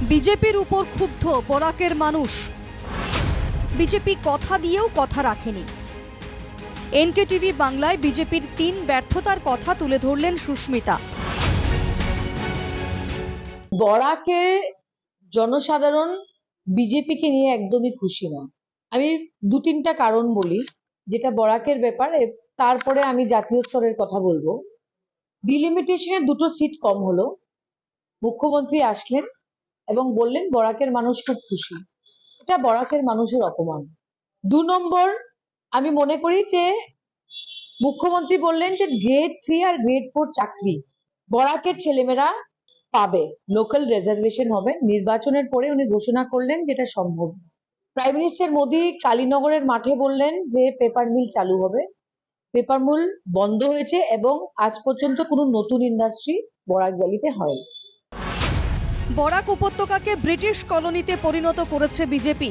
বিজেপির উপর ক্ষুব্ধ বরাকের মানুষ। বিজেপি কথা দিয়েও কথা রাখেনি। এনকেটিভি বাংলায় বিজেপির 3 ব্যর্থতার কথা তুলে ধরলেন সুস্মিতা। বরাকে জনসাধারণ বিজেপিকে নিয়ে একদমই খুশি না। আমি 2-3টা কারণ বলি, যেটা বরাকের ব্যাপার, তারপরে আমি জাতীয় স্তরের কথা বলবো। ডিলিমিটেশনে 2টো সিট কম হলো, মুখ্যমন্ত্রী আসলেন এবং বললেন বরাকের মানুষ খুব খুশি। এটা বরাকের মানুষের অপমান। 2 নম্বর, আমি মনে করি যে মুখ্যমন্ত্রী বললেন যে গ্রেড 3 আর গ্রেড 4 চাকরি বরাকের ছেলেমেয়েরা পাবে, লোকাল রিজার্ভেশন হবে। নির্বাচনের পরে উনি ঘোষণা করলেন যেটা সম্ভব। প্রাইম মিনিস্টার মোদী কালীনগরের মাঠে বললেন যে পেপার মিল চালু হবে। পেপার মিল বন্ধ হয়েছে এবং আজ পর্যন্ত কোনো নতুন ইন্ডাস্ট্রি বরাক ভ্যালিতে হয়নি। বরাক উপত্যকাকে ব্রিটিশ কলোনিতে পরিণত করেছে বিজেপি।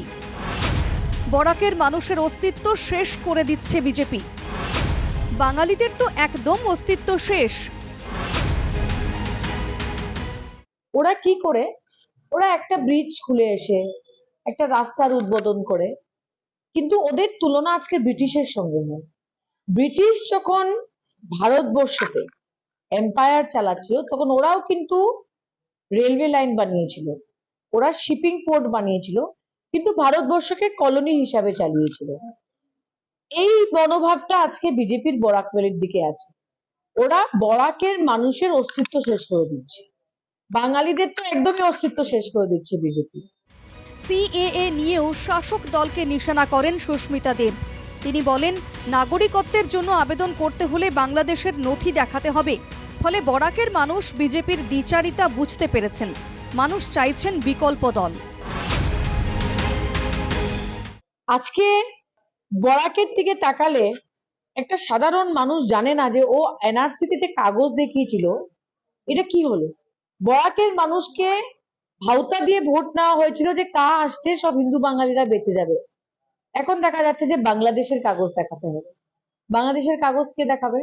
বরাকের মানুষের অস্তিত্ব শেষ করে দিচ্ছে বিজেপি। বাঙালিদের তো একদম অস্তিত্ব শেষ। ওরা কি করে? ওরা একটা ব্রিজ খুলে এসে একটা রাস্তার উদ্বোধন করে, কিন্তু ওদের তুলনা আজকে ব্রিটিশের সঙ্গে নয়। ব্রিটিশ যখন ভারতবর্ষতে এম্পায়ার চালাচ্ছিল তখন ওরাও কিন্তু রেলওয়ে লাইন বানিয়েছিল, ওরা শিপিং পোর্ট বানিয়েছিল, কিন্তু ভারতবর্ষকে কলোনি হিসাবে চালিয়েছিল। এই মনোভাবটা আজকে বিজেপির বরাক ভ্যালির দিকে আছে। ওরা বরাকের মানুষের অস্তিত্ব শেষ করে দিচ্ছে, বাঙালিদের তো একদমই অস্তিত্ব শেষ করে দিচ্ছে বিজেপি। সিএএ নিয়েও শাসক দলকে নিশানা করেন সুস্মিতা দেব। তিনি বলেন, নাগরিকত্বের জন্য আবেদন করতে হলে বাংলাদেশের নথি দেখাতে হবে। ফলে বরাকের মানুষ বিজেপির দ্বিচারিতা বুঝতে পেরেছেন। মানুষ চাইছেন বিকল্প দল। আজকে বরাকের দিকে তাকালে একটা সাধারণ মানুষ জানে না যে ও এনআরসিতে যে কাগজ দেখিয়েছিল এটা কি হলো। বরাকের মানুষকে ভাওতা দিয়ে ভোট নেওয়া হয়েছিল যে কা আসছে সব হিন্দু বাঙালিরা বেঁচে যাবে। এখন দেখা যাচ্ছে যে বাংলাদেশের কাগজ দেখাতে হবে। বাংলাদেশের কাগজ কে দেখাবে?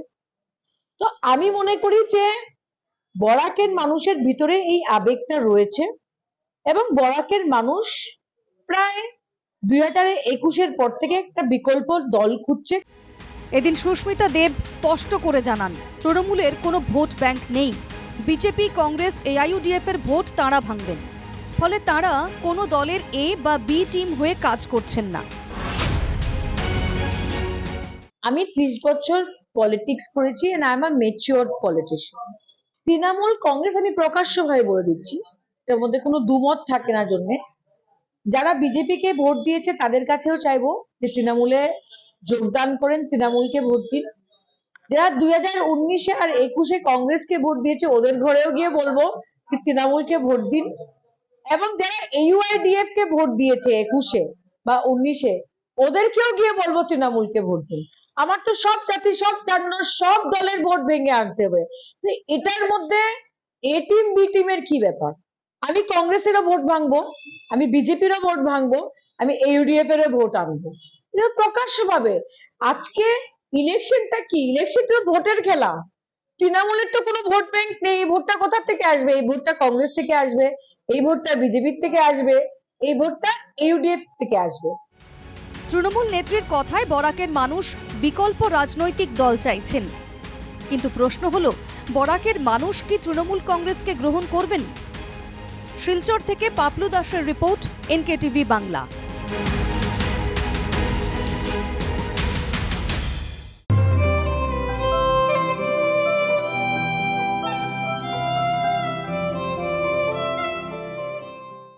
তো আমি মনে করি যে বরাকের মানুষের ভিতরে এই আবেগটা রয়েছে এবং বরাকের মানুষ প্রায় 2021-এর পর থেকে একটা বিকল্প দল খুঁজছে। এদিন সুস্মিতা দেব স্পষ্ট করে জানান, তৃণমূলের কোনো ভোট ব্যাংক নেই। বিজেপি, কংগ্রেস, এআইইউডিএফ এর ভোট তাঁরা ভাঙবেন। ফলে তাঁরা কোনো দলের এ বা বি টিম হয়ে কাজ করছেন না। আমি 30 বছর পলিটিক্স করেছি and I am a mature politician. Trinamool, Congress আমি প্রকাশ্যভাবে বলে দিচ্ছি, এর মধ্যে কোনো দুমত থাকে না। জন্য যারা বিজেপিকে ভোট দিয়েছে তাদের কাছেও চাইবো যে তৃণমূলে যোগদান করেন, তৃণমূলকে ভোট দিন। যারা 2019-এ আর 21-এ কংগ্রেসকে ভোট দিয়েছে ওদের ঘরেও গিয়ে বলবো যে তৃণমূলকে ভোট দিন। এবং যারা এইউআইডিএফ কে ভোট দিয়েছে 21-এ বা 19-এ ওদেরকেও গিয়ে বলবো তৃণমূলকে ভোট দিন। আমার তো সব জাতি, সব বর্ণ, সব দলের ভোট ভেঙে আনতে হবে। এটার মধ্যে এ টিম বি টিমের কি ব্যাপার? আমি কংগ্রেসেরও ভোট ভাঙবো, আমি বিজেপিরও ভোট ভাঙবো, আমি ইউডিএফ এরও ভোট আনবো। এটা প্রকাশ্যভাবে। আজকে ইলেকশনটা কি? ইলেকশন তো ভোটের খেলা। তৃণমূলের তো কোনো ভোট ব্যাংক নেই। এই ভোটটা কোথা থেকে আসবে? এই ভোটটা কংগ্রেস থেকে আসবে, এই ভোটটা বিজেপির থেকে আসবে, এই ভোটটা ইউডিএফ থেকে আসবে। তৃণমূল নেত্রীর কথায় বরাকের মানুষ বিকল্প রাজনৈতিক দল চাইছেন। কিন্তু প্রশ্ন হলো, বরাকের মানুষ কি তৃণমূল কংগ্রেসকে গ্রহণ করবেন? শিলচর থেকে পাপলু দাসের রিপোর্ট, এনকেটিভি বাংলা।